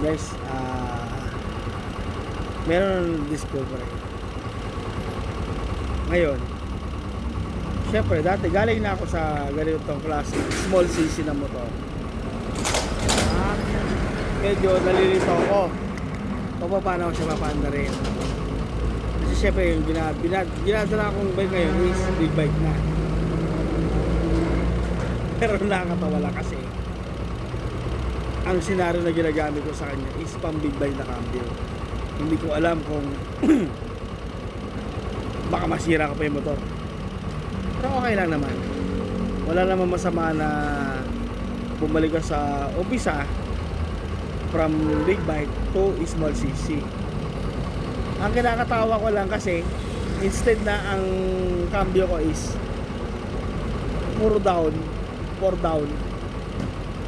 Guys, meron discovery ngayon. Syempre dati galing na ako sa ganitong klase small cc na motor. Medyo nalilito ako kung paano ako siya mapanda rin, kasi syempre yung ginadala akong bike ngayon is big bike na. Pero nakakatawa lang kasi ang senaryo na ginagamit ko sa kanya is pang big bike na cambio. Hindi ko alam kung baka masira ko pa yung motor. Pero okay lang naman. Wala naman masama na bumalik ka sa umpisa from big bike to small cc. Ang kinakatawa ko lang kasi instead na ang cambio ko is puro down, 4 down,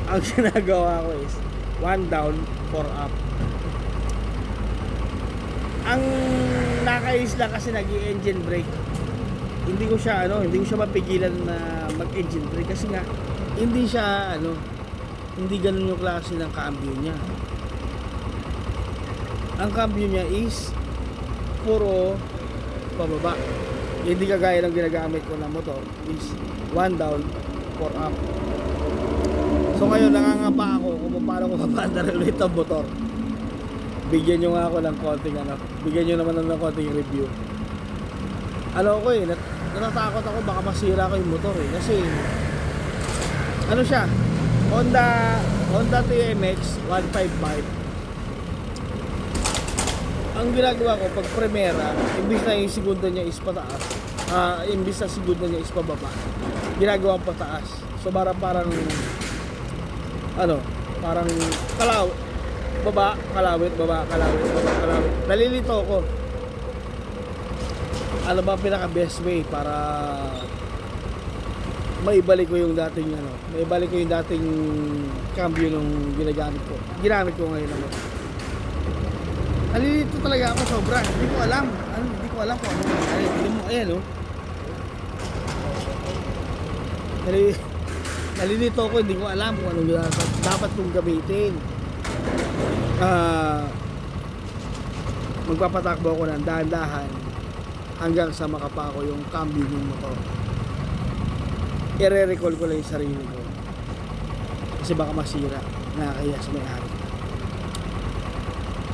ang ginagawa ko is 1 down, 4 up. Ang nakais lang kasi nag-engine brake. Hindi ko siya mapigilan na mag-engine brake kasi nga hindi siya hindi ganun yung klase ng cambio niya. Ang cambio niya is puro pababa. Hindi kagaya ng ginagamit ko na motor is 1 down, 4 up. So ngayon nangangapa ako kung paano ko mapandar ulit ang motor. Bigyan nyo nga ako ng konting bigyan nyo naman ng konting review. Natatakot ako baka masira ko yung motor kasi siya, Honda TMX 155. Ang ginagawa ko pag primera, imbis na yung segunda niya is pataas, imbis na segunda niya is pababa, ginagawa pataas. So parang kalawit. Nalilito ako. Ano ba pinaka best way para maibalik ko yung dating cambio nung ginamit ko ngayon naman. Nalilito talaga ako sobra. Hindi ko alam kung ano nangyari. Nalilito ako, hindi ko alam kung anong dapat kong gamitin. Magpapatakbo ako ng dahan-dahan hanggang sa makapa ko yung cambio ng motor. I-recall ko lang yung sarili ko kasi baka masira, nakakaya sa may-ari.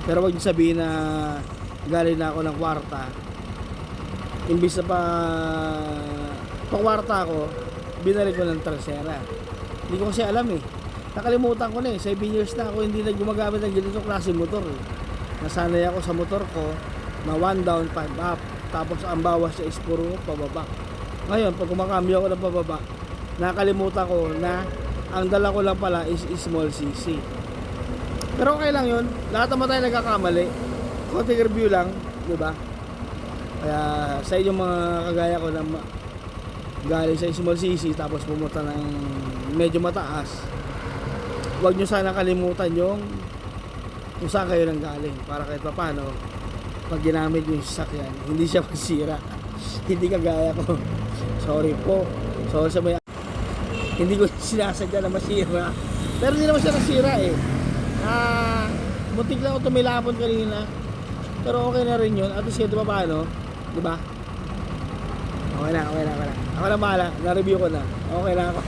Pero wag niyo sabihin na galing na ako ng kwarta, imbis na kwarta ako, binalik ko ng tercera. Hindi ko kasi alam nakalimutan ko na 7 years na ako hindi na gumagamit ng ganitong klase motor Nasanay ako sa motor ko na 1 down, 5 up, tapos ang bawas niya is puro pababa. Ngayon pag kumakambyo ako ng pababa, nakalimutan ko na ang dala ko lang pala is small cc. Pero okay lang yun, lahat naman tayo nagkakamali. Konting review lang, di ba? Kaya sa inyong mga kagaya ko na galing sa small cc tapos pumunta ng medyo mataas, huwag nyo sana kalimutan yung kung saan kayo nang galing, para kahit pa paano pag ginamit yung sasakyan hindi siya masira. Hindi kagaya ko, sorry po, sorry sa may hindi ko sinasadya na masira, pero hindi naman siya nasira butik lang ako tumilapon kanina, pero okay na rin yun. At least kahit pa paano, di ba? Okay na ako na bahala, na-review ko na, okay na ako.